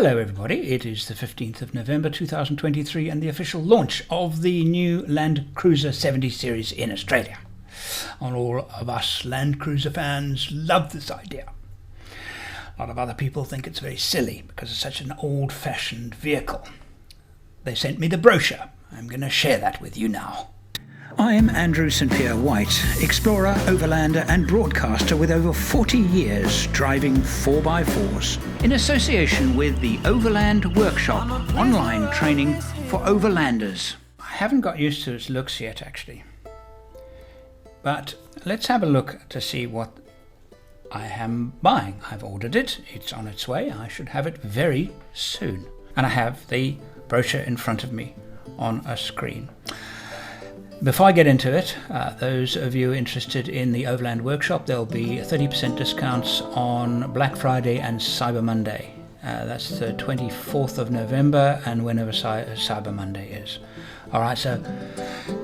Hello everybody, it is the 15th of November 2023 and the official launch of the new Landcruiser 70 series in Australia. And all of us Landcruiser fans love this idea. A lot of other people think it's very silly because it's such an old-fashioned vehicle. They sent me the brochure. I'm going to share that with you now. I'm Andrew St Pierre White, explorer, overlander and broadcaster with over 40 years driving 4x4s in association with the Overland Workshop online training for overlanders. I haven't got used to its looks yet actually, but let's have a look to see what I am buying. I've ordered it, it's on its way, I should have it very soon. And I have the brochure in front of me on a screen. Before I get into it, those of you interested in the Overland Workshop, there'll be 30% discounts on Black Friday and Cyber Monday. That's the 24th of November and whenever Cyber Monday is. Alright, so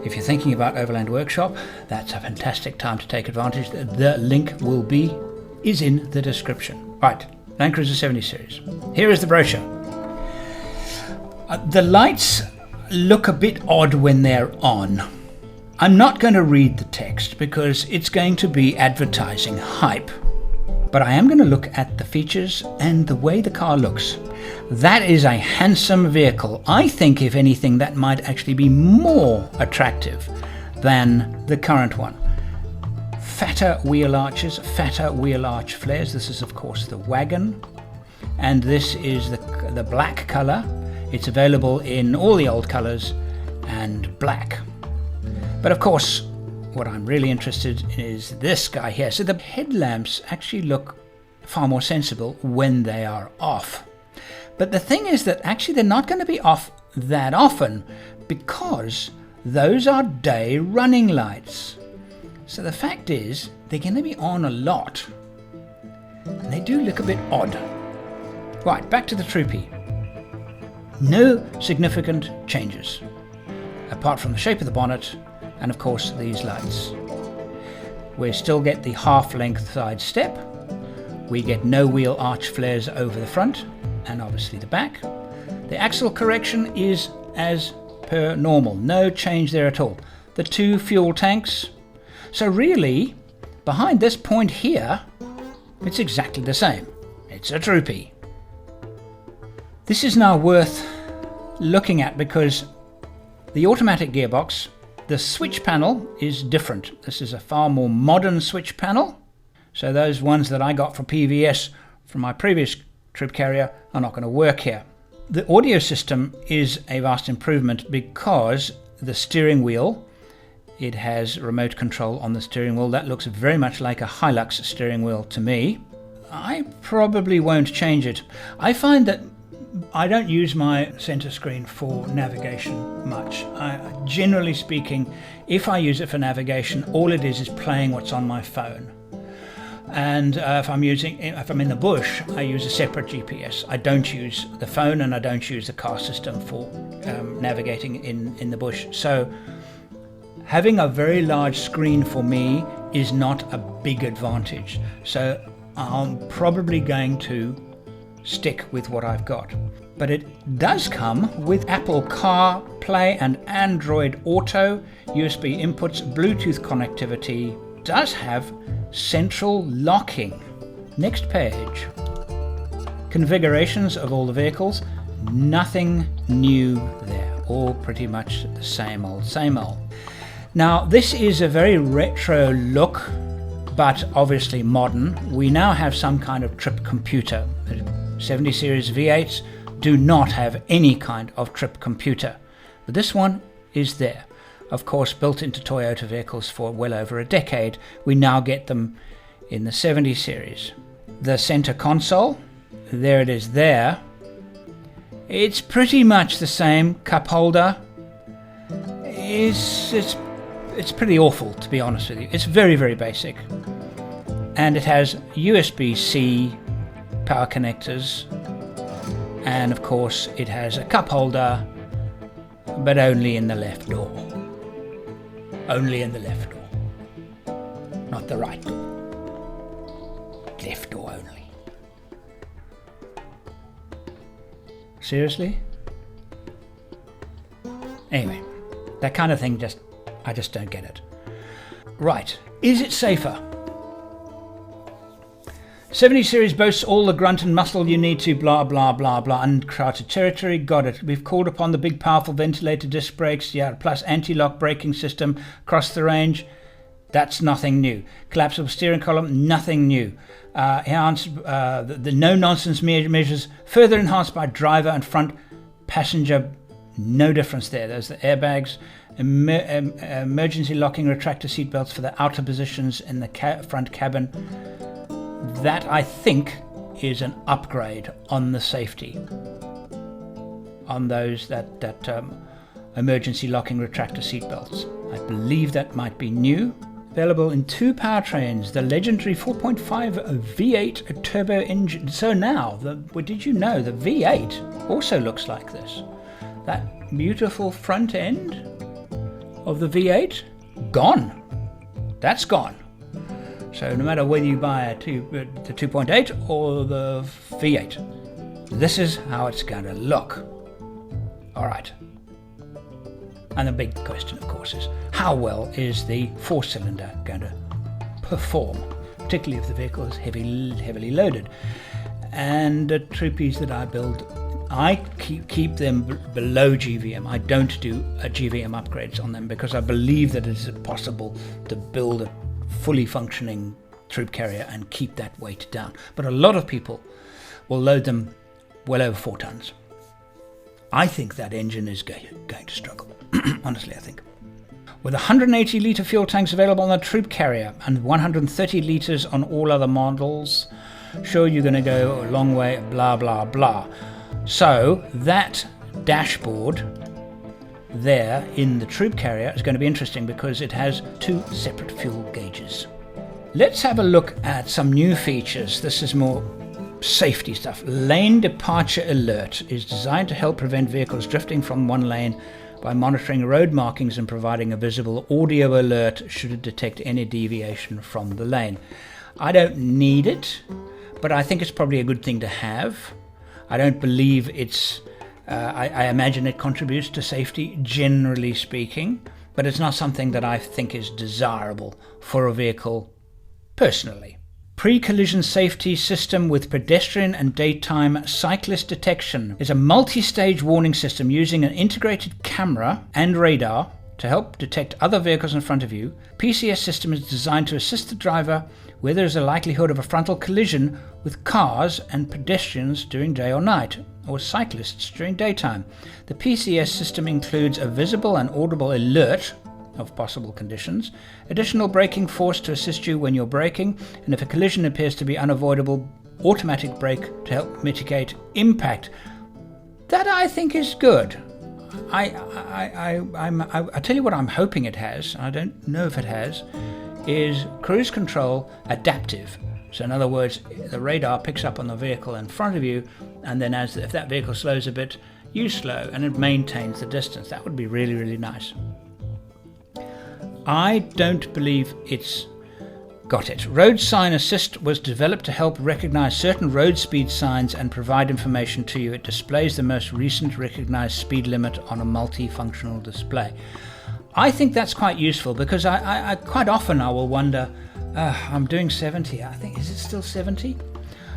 if you're thinking about Overland Workshop, that's a fantastic time to take advantage. The link is in the description. Right, Landcruiser 70 series. Here is the brochure. The lights look a bit odd when they're on. I'm not going to read the text because it's going to be advertising hype, but I am going to look at the features and the way the car looks. That is a handsome vehicle. I think, if anything, that might actually be more attractive than the current one. Fatter wheel arches, fatter wheel arch flares. This is, of course, the wagon, and this is the black color. It's available in all the old colors and black. But of course, what I'm really interested in is this guy here. So the headlamps actually look far more sensible when they are off. But the thing is that actually they're not going to be off that often because those are day running lights. So the fact is they're going to be on a lot. And they do look a bit odd. Right, back to the Troopy. No significant changes, apart from the shape of the bonnet and of course these lights. We still get the half-length side step. We get no wheel arch flares over the front and obviously the back. The axle correction is as per normal, no change there at all. The two fuel tanks. So really, behind this point here, it's exactly the same. It's a Troopy. This is now worth looking at because the automatic gearbox, the switch panel is different. This is a far more modern switch panel. So those ones that I got for PVS from my previous trip carrier are not going to work here. The audio system is a vast improvement because the steering wheel, it has remote control on the steering wheel. That looks very much like a Hilux steering wheel to me. I probably won't change it. I find that I don't use my center screen for navigation much. Generally speaking, if I use it for navigation, all it is playing what's on my phone. And if I'm in the bush, I use a separate GPS. I don't use the phone and I don't use the car system for navigating in the bush. So having a very large screen for me is not a big advantage. So I'm probably going to stick with what I've got. But it does come with Apple CarPlay and Android Auto, USB inputs, Bluetooth connectivity, does have central locking. Next page. Configurations of all the vehicles, nothing new there, all pretty much the same old, same old. Now this is a very retro look, but obviously modern. We now have some kind of trip computer. 70 series V8s do not have any kind of trip computer, but this one is there. Of course, built into Toyota vehicles for well over a decade, we now get them in the 70 series. The center console, there it is there. It's pretty much the same. Cup holder. It's pretty awful, to be honest with you. It's very, very basic. And it has USB-C power connectors, and of course it has a cup holder, but only in the left door. Only in the left door, not the right door. Left door only. Seriously? Anyway, that kind of thing I just don't get it. Right, is it safer? 70 series boasts all the grunt and muscle you need to blah blah blah blah. Uncharted territory, got it. We've called upon the big powerful ventilated disc brakes, yeah, plus anti-lock braking system across the range. That's nothing new. Collapsible steering column, nothing new. The no-nonsense measures further enhanced by driver and front passenger. No difference there. There's the airbags, emergency locking retractor seatbelts for the outer positions in the front cabin. That, I think, is an upgrade on the safety. On those that emergency locking retractor seatbelts. I believe that might be new. Available in 2 powertrains, the legendary 4.5 V8 turbo engine. So now, did you know the V8 also looks like this? That beautiful front end of the V8, gone. That's gone. So no matter whether you buy the 2.8 or the V8, this is how it's going to look. All right. And the big question, of course, is how well is the 4-cylinder going to perform, particularly if the vehicle is heavily loaded. And the Troopies that I build, I keep them below GVM. I don't do GVM upgrades on them because I believe that it is possible to build a fully functioning troop carrier and keep that weight down. But a lot of people will load them well over 4 tons. I think that engine is going to struggle. Honestly, I think. With 180 litre fuel tanks available on the troop carrier and 130 litres on all other models, sure, you're going to go a long way, blah, blah, blah. So that dashboard there in the troop carrier is going to be interesting because it has 2 separate fuel gauges. Let's have a look at some new features. This is more safety stuff. Lane departure alert is designed to help prevent vehicles drifting from one lane by monitoring road markings and providing a visible audio alert should it detect any deviation from the lane. I don't need it, but I think it's probably a good thing to have. I don't believe it's I imagine it contributes to safety, generally speaking, but it's not something that I think is desirable for a vehicle personally. Pre-collision safety system with pedestrian and daytime cyclist detection is a multi-stage warning system using an integrated camera and radar to help detect other vehicles in front of you. PCS system is designed to assist the driver where there is a likelihood of a frontal collision with cars and pedestrians during day or night, or cyclists during daytime. The PCS system includes a visible and audible alert of possible conditions, additional braking force to assist you when you're braking, and if a collision appears to be unavoidable, automatic brake to help mitigate impact. That I think is good. I tell you what I'm hoping it has, I don't know if it has, is cruise control adaptive. So in other words, the radar picks up on the vehicle in front of you, and then if that vehicle slows a bit, you slow, and it maintains the distance. That would be really, really nice. I don't believe it's got it. Road Sign Assist was developed to help recognize certain road speed signs and provide information to you. It displays the most recent recognized speed limit on a multifunctional display. I think that's quite useful because I quite often I will wonder, I'm doing 70. I think, is it still 70?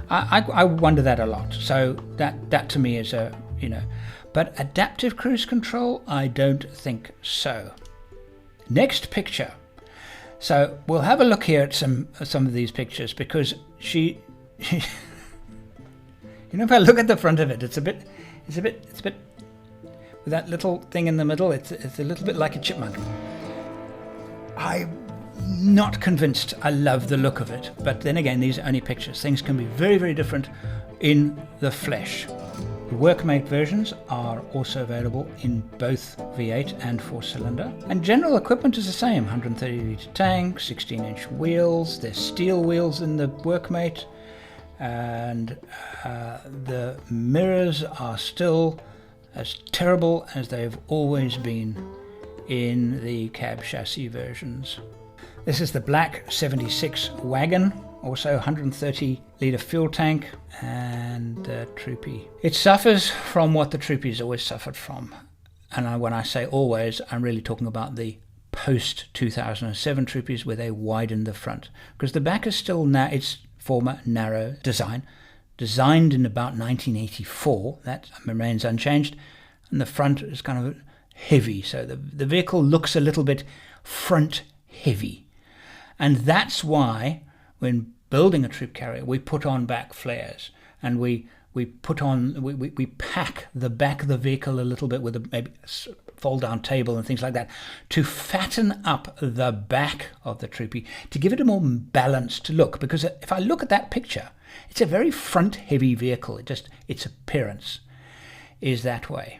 I wonder that a lot. So that to me is but adaptive cruise control, I don't think so. Next picture. So we'll have a look here at some of these pictures because she if I look at the front of it, it's a bit with that little thing in the middle, it's a little bit like a chipmunk. I'm not convinced I love the look of it, but then again, these are only pictures. Things can be very, very different in the flesh. The workmate versions are also available in both V8 and 4-cylinder. And general equipment is the same, 130 litre tank, 16-inch wheels, there's steel wheels in the workmate, and the mirrors are still as terrible as they've always been in the cab chassis versions. This is the black 76 wagon. also 130 litre fuel tank, and the Troopy. It suffers from what the Troopy's always suffered from. And when I say always, I'm really talking about the post-2007 Troopies, where they widened the front. Because the back is still its former narrow design, designed in about 1984. That remains unchanged. And the front is kind of heavy. So the vehicle looks a little bit front heavy. And that's why when building a troop carrier, we put on back flares, and we pack the back of the vehicle a little bit with maybe a fold-down table and things like that to fatten up the back of the Troopy, to give it a more balanced look. Because if I look at that picture, it's a very front-heavy vehicle. Its appearance is that way.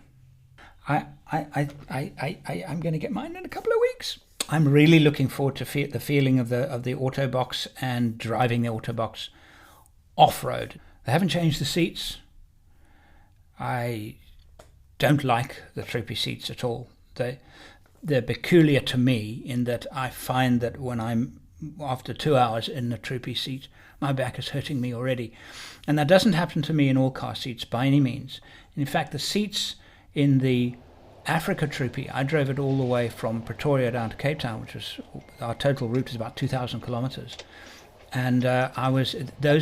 I'm going to get mine in a couple of weeks. I'm really looking forward to the feeling of the Autobox and driving the Autobox off-road. They haven't changed the seats. I don't like the Troopy seats at all. They're peculiar to me in that I find that when I'm after 2 hours in the Troopy seat, my back is hurting me already. And that doesn't happen to me in all car seats by any means. In fact, the seats in the Africa Troopy, I drove it all the way from Pretoria down to Cape Town, which was, our total route is about 2,000 kilometers. And those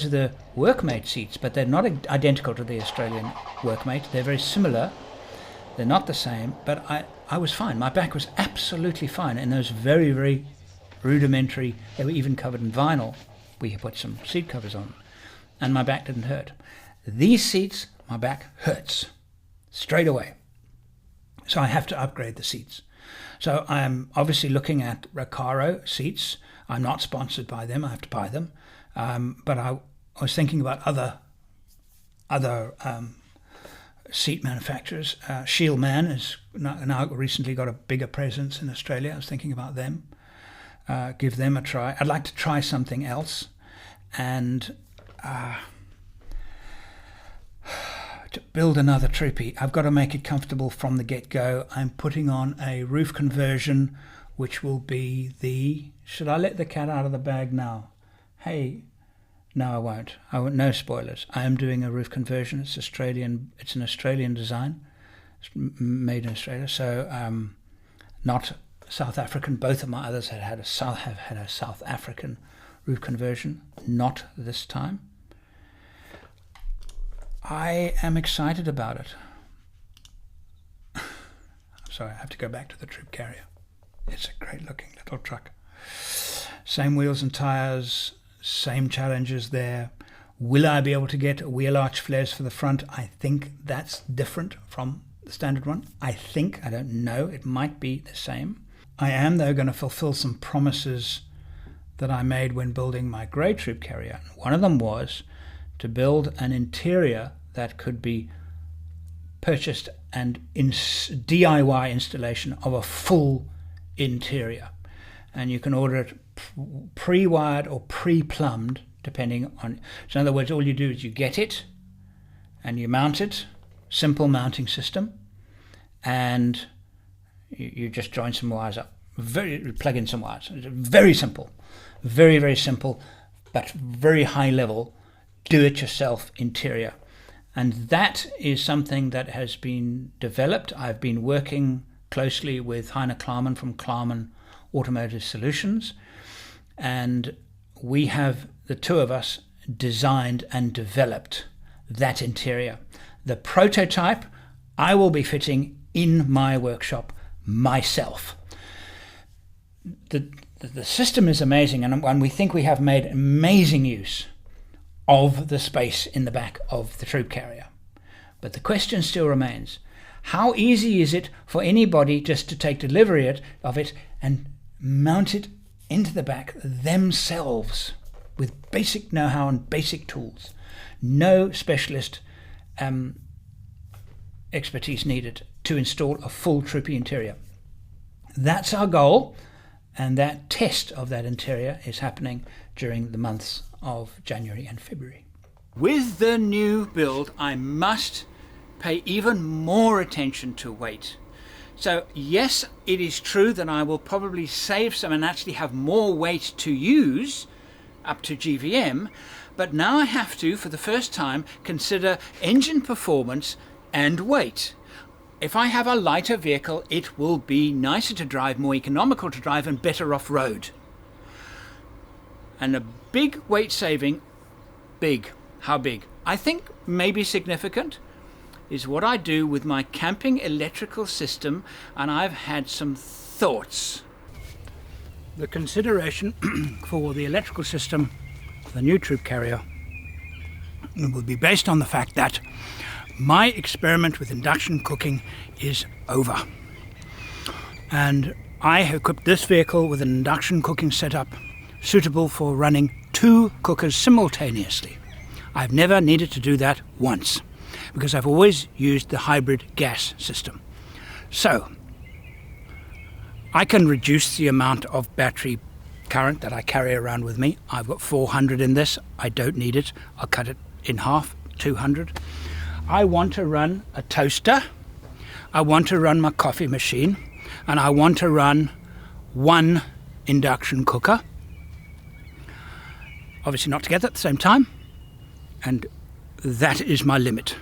are the Workmate seats, but they're not identical to the Australian Workmate. They're very similar. They're not the same, but I was fine. My back was absolutely fine in those very, very rudimentary, they were even covered in vinyl. We put some seat covers on, and my back didn't hurt. These seats, my back hurts straight away. So I have to upgrade the seats. So I'm obviously looking at Recaro seats. I'm not sponsored by them. I have to buy them. But I was thinking about other seat manufacturers. Shieldman has now recently got a bigger presence in Australia. I was thinking about them. Give them a try. I'd like to try something else. And to build another Troopy, I've got to make it comfortable from the get-go. I'm putting on a roof conversion, which will be should I let the cat out of the bag now? Hey, no, I won't. No spoilers. I am doing a roof conversion. It's Australian. It's an Australian design. It's made in Australia, so not South African. Both of my others have had a South African roof conversion. Not this time. I am excited about it. I'm sorry, I have to go back to the troop carrier. It's a great looking little truck. Same wheels and tires, same challenges there. Will I be able to get wheel arch flares for the front? I think that's different from the standard one. I don't know, it might be the same. I am though going to fulfill some promises that I made when building my grey troop carrier. One of them was to build an interior that could be purchased and DIY installation of a full interior. And you can order it pre-wired or pre-plumbed, depending on... So in other words, all you do is you get it and you mount it, simple mounting system, and you just join some wires up. Plug in some wires. Very simple. Very, very simple, but very high level, do-it-yourself interior. And that is something that has been developed. I've been working closely with Heine Klarman from Klarman Automotive Solutions, and we have, the two of us, designed and developed that interior. The prototype I will be fitting in my workshop myself. The system is amazing, and we think we have made amazing use of the space in the back of the troop carrier. But the question still remains, how easy is it for anybody just to take delivery of it and mount it into the back themselves with basic know-how and basic tools? No specialist expertise needed to install a full Troopy interior. That's our goal, and that test of that interior is happening during the months of January and February. With the new build, I must pay even more attention to weight. So yes, it is true that I will probably save some and actually have more weight to use up to GVM, but now I have to, for the first time, consider engine performance and weight. If I have a lighter vehicle, it will be nicer to drive, more economical to drive, and better off-road. And a big weight saving, big, how big? I think maybe significant, is what I do with my camping electrical system, and I've had some thoughts. The consideration for the electrical system of the new troop carrier will be based on the fact that my experiment with induction cooking is over. And I have equipped this vehicle with an induction cooking setup suitable for running 2 cookers simultaneously. I've never needed to do that once, because I've always used the hybrid gas system. So I can reduce the amount of battery current that I carry around with me. I've got 400 in this. I don't need it. I'll cut it in half, 200. I want to run a toaster. I want to run my coffee machine. And I want to run 1 induction cooker. Obviously not together at the same time. And that is my limit.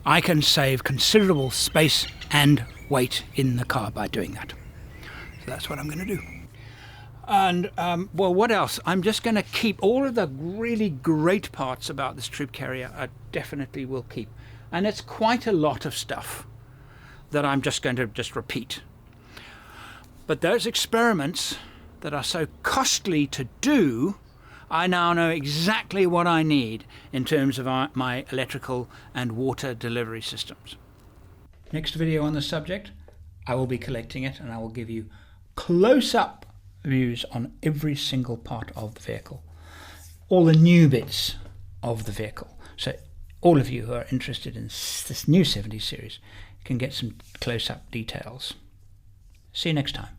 I can save considerable space and weight in the car by doing that. So that's what I'm going to do. And, well, what else? I'm just going to keep all of the really great parts about this troop carrier. I definitely will keep. And it's quite a lot of stuff that I'm just going to repeat. But those experiments that are so costly to do, I now know exactly what I need in terms of my electrical and water delivery systems. Next video on the subject, I will be collecting it, and I will give you close-up views on every single part of the vehicle, all the new bits of the vehicle. So all of you who are interested in this new 70s series can get some close-up details. See you next time.